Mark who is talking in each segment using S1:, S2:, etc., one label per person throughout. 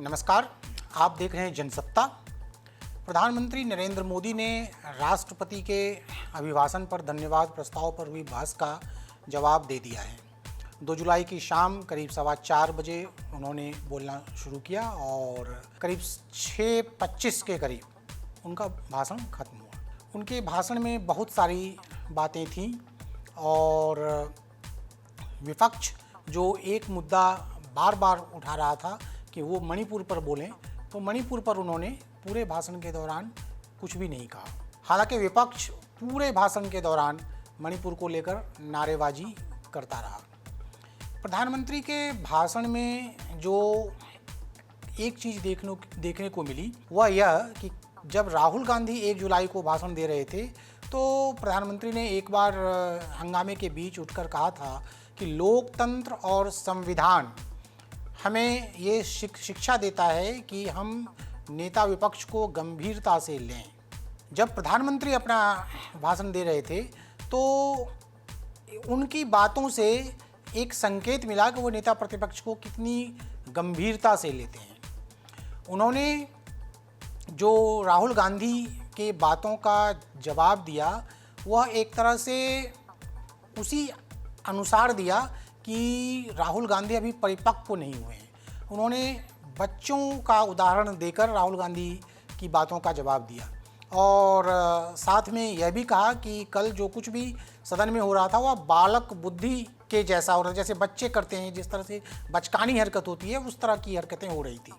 S1: नमस्कार, आप देख रहे हैं जनसत्ता। प्रधानमंत्री नरेंद्र मोदी ने राष्ट्रपति के अभिभाषण पर धन्यवाद प्रस्ताव पर हुई बहस का जवाब दे दिया है। 2 जुलाई की शाम करीब 4:15 बजे उन्होंने बोलना शुरू किया और करीब 6:25 के करीब उनका भाषण खत्म हुआ। उनके भाषण में बहुत सारी बातें थीं और विपक्ष जो एक मुद्दा बार बार उठा रहा था कि वो मणिपुर पर बोलें, तो मणिपुर पर उन्होंने पूरे भाषण के दौरान कुछ भी नहीं कहा। हालांकि विपक्ष पूरे भाषण के दौरान मणिपुर को लेकर नारेबाजी करता रहा। प्रधानमंत्री के भाषण में जो एक चीज़ देखने को मिली वह यह कि जब राहुल गांधी 1 जुलाई को भाषण दे रहे थे तो प्रधानमंत्री ने एक बार हंगामे के बीच उठकर कहा था कि लोकतंत्र और संविधान हमें ये शिक्षा देता है कि हम नेता विपक्ष को गंभीरता से लें। जब प्रधानमंत्री अपना भाषण दे रहे थे तो उनकी बातों से एक संकेत मिला कि वो नेता प्रतिपक्ष को कितनी गंभीरता से लेते हैं। उन्होंने जो राहुल गांधी के बातों का जवाब दिया वह एक तरह से उसी अनुसार दिया कि राहुल गांधी अभी परिपक्व नहीं हुए हैं। उन्होंने बच्चों का उदाहरण देकर राहुल गांधी की बातों का जवाब दिया और साथ में यह भी कहा कि कल जो कुछ भी सदन में हो रहा था वह बालक बुद्धि के जैसा हो रहा, जैसे बच्चे करते हैं, जिस तरह से बचकानी हरकत होती है उस तरह की हरकतें हो रही थी।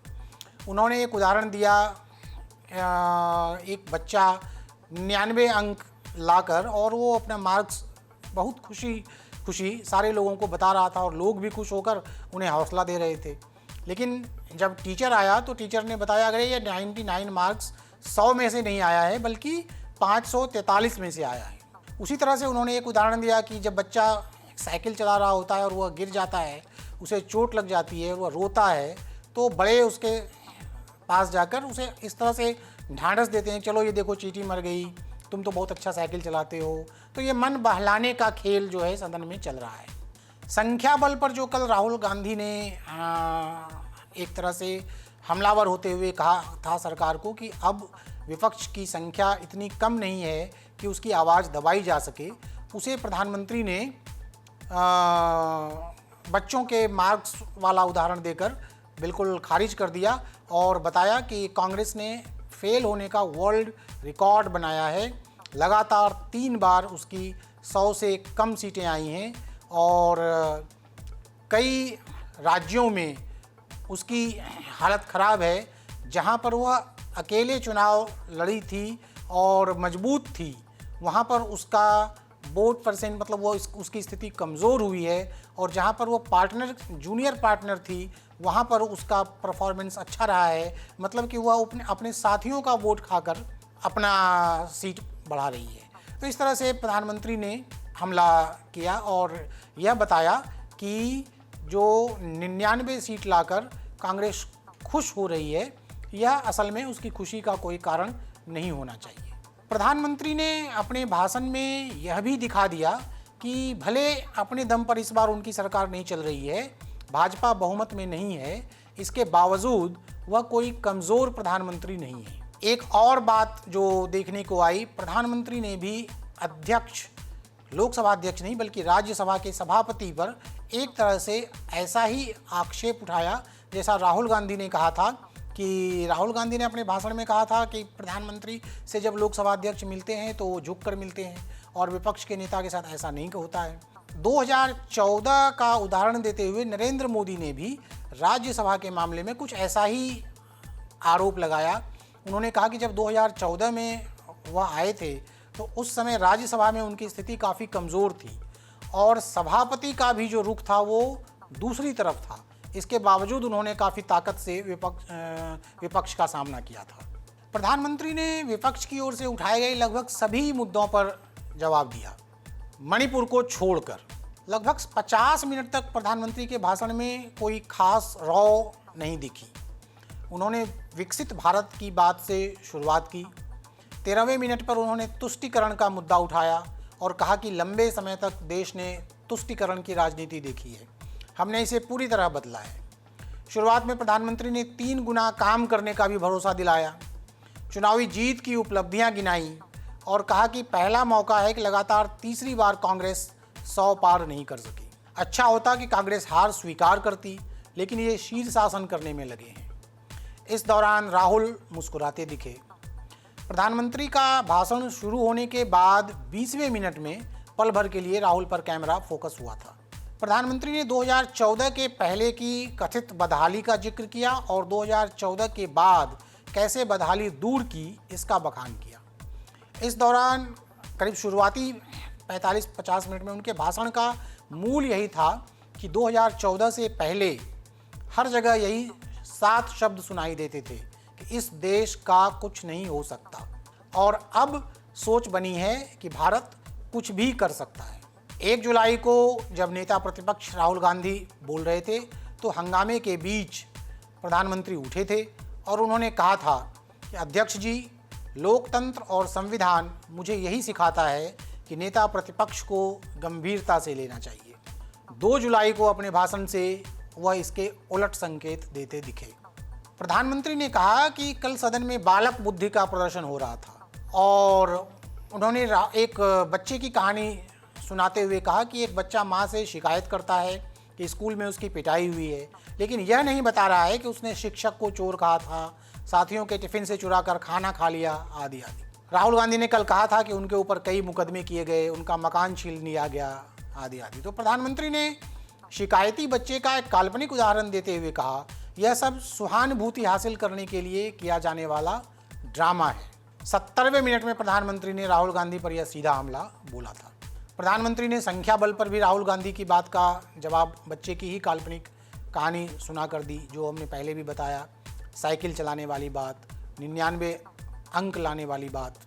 S1: उन्होंने एक उदाहरण दिया, एक बच्चा 99 अंक लाकर और वो अपना मार्क्स बहुत खुशी सारे लोगों को बता रहा था और लोग भी खुश होकर उन्हें हौसला दे रहे थे। लेकिन जब टीचर आया तो टीचर ने बताया अगर ये 99 मार्क्स 100 में से नहीं आया है बल्कि 543 में से आया है। उसी तरह से उन्होंने एक उदाहरण दिया कि जब बच्चा साइकिल चला रहा होता है और वह गिर जाता है, उसे चोट लग जाती है, वह रोता है, तो बड़े उसके पास जाकर उसे इस तरह से ढांढस देते हैं, चलो ये देखो चींटी मर गई, तुम तो बहुत अच्छा साइकिल चलाते हो। तो ये मन बहलाने का खेल जो है सदन में चल रहा है। संख्या बल पर जो कल राहुल गांधी ने एक तरह से हमलावर होते हुए कहा था सरकार को कि अब विपक्ष की संख्या इतनी कम नहीं है कि उसकी आवाज़ दबाई जा सके, उसे प्रधानमंत्री ने बच्चों के मार्क्स वाला उदाहरण देकर बिल्कुल खारिज कर दिया और बताया कि कांग्रेस ने फेल होने का वर्ल्ड रिकॉर्ड बनाया है। लगातार 3 बार उसकी 100 से कम सीटें आई हैं और कई राज्यों में उसकी हालत ख़राब है। जहां पर वह अकेले चुनाव लड़ी थी और मजबूत थी, वहां पर उसका वोट परसेंट मतलब वो उसकी स्थिति कमज़ोर हुई है और जहां पर वो जूनियर पार्टनर थी वहां पर उसका परफॉर्मेंस अच्छा रहा है। मतलब कि वह अपने साथियों का वोट खाकर अपना सीट बढ़ा रही है। तो इस तरह से प्रधानमंत्री ने हमला किया और यह बताया कि जो 99 सीट लाकर कांग्रेस खुश हो रही है, यह असल में उसकी खुशी का कोई कारण नहीं होना चाहिए। प्रधानमंत्री ने अपने भाषण में यह भी दिखा दिया कि भले अपने दम पर इस बार उनकी सरकार नहीं चल रही है, भाजपा बहुमत में नहीं है, इसके बावजूद वह कोई कमज़ोर प्रधानमंत्री नहीं है। एक और बात जो देखने को आई, प्रधानमंत्री ने भी लोकसभा अध्यक्ष नहीं बल्कि राज्यसभा के सभापति पर एक तरह से ऐसा ही आक्षेप उठाया जैसा राहुल गांधी ने कहा था कि राहुल गांधी ने अपने भाषण में कहा था कि प्रधानमंत्री से जब लोकसभा अध्यक्ष मिलते हैं तो वो झुक कर मिलते हैं और विपक्ष के नेता के साथ ऐसा नहीं होता है। 2014 का उदाहरण देते हुए नरेंद्र मोदी ने भी राज्यसभा के मामले में कुछ ऐसा ही आरोप लगाया। उन्होंने कहा कि जब 2014 में वह आए थे तो उस समय राज्यसभा में उनकी स्थिति काफ़ी कमज़ोर थी और सभापति का भी जो रुख था वो दूसरी तरफ था। इसके बावजूद उन्होंने काफ़ी ताकत से विपक्ष का सामना किया था। प्रधानमंत्री ने विपक्ष की ओर से उठाए गए लगभग सभी मुद्दों पर जवाब दिया, मणिपुर को छोड़कर। लगभग 50 मिनट तक प्रधानमंत्री के भाषण में कोई खास रौ नहीं दिखी। उन्होंने विकसित भारत की बात से शुरुआत की। 13वें मिनट पर उन्होंने तुष्टीकरण का मुद्दा उठाया और कहा कि लंबे समय तक देश ने तुष्टीकरण की राजनीति देखी है, हमने इसे पूरी तरह बदला है। शुरुआत में प्रधानमंत्री ने 3 गुना काम करने का भी भरोसा दिलाया, चुनावी जीत की उपलब्धियां गिनाई और कहा कि पहला मौका है कि लगातार तीसरी बार कांग्रेस 100 पार नहीं कर सकी। अच्छा होता कि कांग्रेस हार स्वीकार करती, लेकिन ये शीर्षासन करने में लगे हैं। इस दौरान राहुल मुस्कुराते दिखे। प्रधानमंत्री का भाषण शुरू होने के बाद 20वें मिनट में पल भर के लिए राहुल पर कैमरा फोकस हुआ था। प्रधानमंत्री ने 2014 के पहले की कथित बदहाली का जिक्र किया और 2014 के बाद कैसे बदहाली दूर की इसका बखान किया। इस दौरान करीब शुरुआती 45-50 मिनट में उनके भाषण का मूल यही था कि 2014 से पहले हर जगह यही 7 शब्द सुनाई देते थे कि इस देश का कुछ नहीं हो सकता, और अब सोच बनी है कि भारत कुछ भी कर सकता है। 1 जुलाई को जब नेता प्रतिपक्ष राहुल गांधी बोल रहे थे तो हंगामे के बीच प्रधानमंत्री उठे थे और उन्होंने कहा था कि अध्यक्ष जी, लोकतंत्र और संविधान मुझे यही सिखाता है कि नेता प्रतिपक्ष को गंभीरता से लेना चाहिए। 2 जुलाई को अपने भाषण से वह इसके उलट संकेत देते दिखे। प्रधानमंत्री ने कहा कि कल सदन में बालक बुद्धि का प्रदर्शन हो रहा था और उन्होंने एक बच्चे की कहानी सुनाते हुए कहा कि एक बच्चा माँ से शिकायत करता है कि स्कूल में उसकी पिटाई हुई है, लेकिन यह नहीं बता रहा है कि उसने शिक्षक को चोर कहा था, साथियों के टिफिन से चुरा कर खाना खा लिया, आदि आदि। राहुल गांधी ने कल कहा था कि उनके ऊपर कई मुकदमे किए गए, उनका मकान छीन लिया गया, आदि आदि। तो प्रधानमंत्री ने शिकायती बच्चे का एक काल्पनिक उदाहरण देते हुए कहा, यह सब सहानुभूति हासिल करने के लिए किया जाने वाला ड्रामा है। 70वें मिनट में प्रधानमंत्री ने राहुल गांधी पर यह सीधा हमला बोला था। प्रधानमंत्री ने संख्या बल पर भी राहुल गांधी की बात का जवाब बच्चे की ही काल्पनिक कहानी सुना कर दी, जो हमने पहले भी बताया, साइकिल चलाने वाली बात, 99 अंक लाने वाली बात।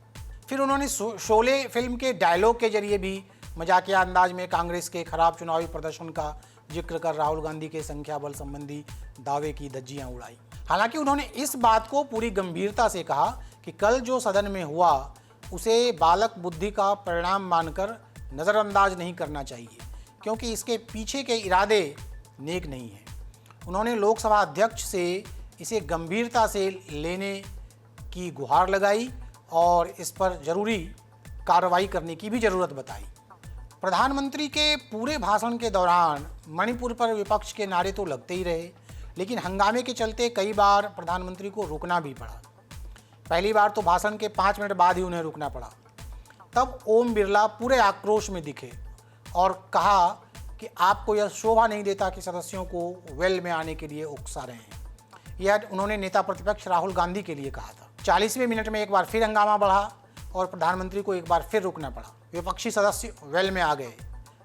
S1: फिर उन्होंने शोले फिल्म के डायलॉग के जरिए भी मजाकिया अंदाज में कांग्रेस के खराब चुनावी प्रदर्शन का जिक्र कर राहुल गांधी के संख्या बल संबंधी दावे की धज्जियां उड़ाई। हालांकि उन्होंने इस बात को पूरी गंभीरता से कहा कि कल जो सदन में हुआ उसे बालक बुद्धि का परिणाम मानकर नज़रअंदाज नहीं करना चाहिए, क्योंकि इसके पीछे के इरादे नेक नहीं हैं। उन्होंने लोकसभा अध्यक्ष से इसे गंभीरता से लेने की गुहार लगाई और इस पर जरूरी कार्रवाई करने की भी ज़रूरत बताई। प्रधानमंत्री के पूरे भाषण के दौरान मणिपुर पर विपक्ष के नारे तो लगते ही रहे, लेकिन हंगामे के चलते कई बार प्रधानमंत्री को रुकना भी पड़ा। पहली बार तो भाषण के 5 मिनट बाद ही उन्हें रुकना पड़ा। तब ओम बिरला पूरे आक्रोश में दिखे और कहा कि आपको यह शोभा नहीं देता कि सदस्यों को वेल में आने के लिए उकसा रहे हैं। यह उन्होंने नेता प्रतिपक्ष राहुल गांधी के लिए कहा था। 40वें मिनट में एक बार फिर हंगामा बढ़ा और प्रधानमंत्री को एक बार फिर रुकना पड़ा। विपक्षी सदस्य वेल में आ गए।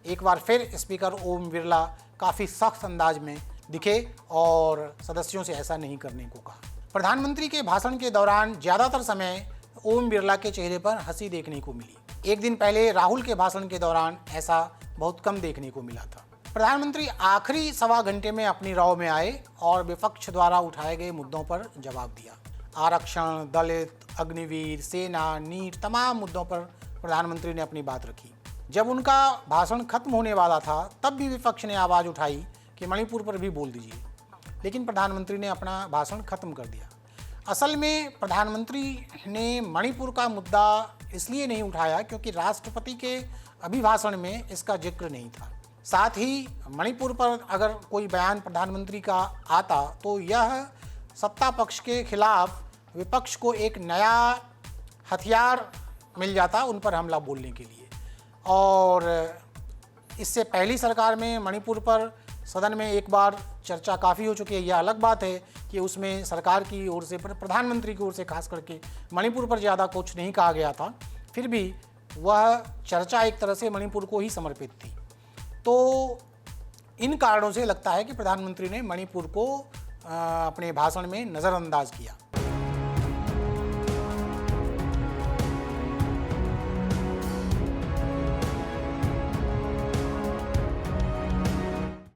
S1: एक बार फिर स्पीकर ओम बिरला काफ़ी सख्त अंदाज में दिखे और सदस्यों से ऐसा नहीं करने को कहा। प्रधानमंत्री के भाषण के दौरान ज़्यादातर समय ओम बिरला के चेहरे पर हंसी देखने को मिली। एक दिन पहले राहुल के भाषण के दौरान ऐसा बहुत कम देखने को मिला था। प्रधानमंत्री आखिरी सवा घंटे में अपनी राव में आए और विपक्ष द्वारा उठाए गए मुद्दों पर जवाब दिया। आरक्षण, दलित, अग्निवीर, सेना, नीट, तमाम मुद्दों पर प्रधानमंत्री ने अपनी बात रखी। जब उनका भाषण खत्म होने वाला था तब भी विपक्ष ने आवाज़ उठाई कि मणिपुर पर भी बोल दीजिए, लेकिन प्रधानमंत्री ने अपना भाषण खत्म कर दिया। असल में प्रधानमंत्री ने मणिपुर का मुद्दा इसलिए नहीं उठाया क्योंकि राष्ट्रपति के अभिभाषण में इसका जिक्र नहीं था। साथ ही मणिपुर पर अगर कोई बयान प्रधानमंत्री का आता तो यह सत्ता पक्ष के खिलाफ विपक्ष को एक नया हथियार मिल जाता उन पर हमला बोलने के लिए। और इससे पहली सरकार में मणिपुर पर सदन में एक बार चर्चा काफ़ी हो चुकी है। यह अलग बात है कि उसमें सरकार की ओर से, प्रधानमंत्री की ओर से खास करके मणिपुर पर ज़्यादा कुछ नहीं कहा गया था, फिर भी वह चर्चा एक तरह से मणिपुर को ही समर्पित थी। तो इन कारणों से लगता है कि प्रधानमंत्री ने मणिपुर को अपने भाषण में नज़रअंदाज किया।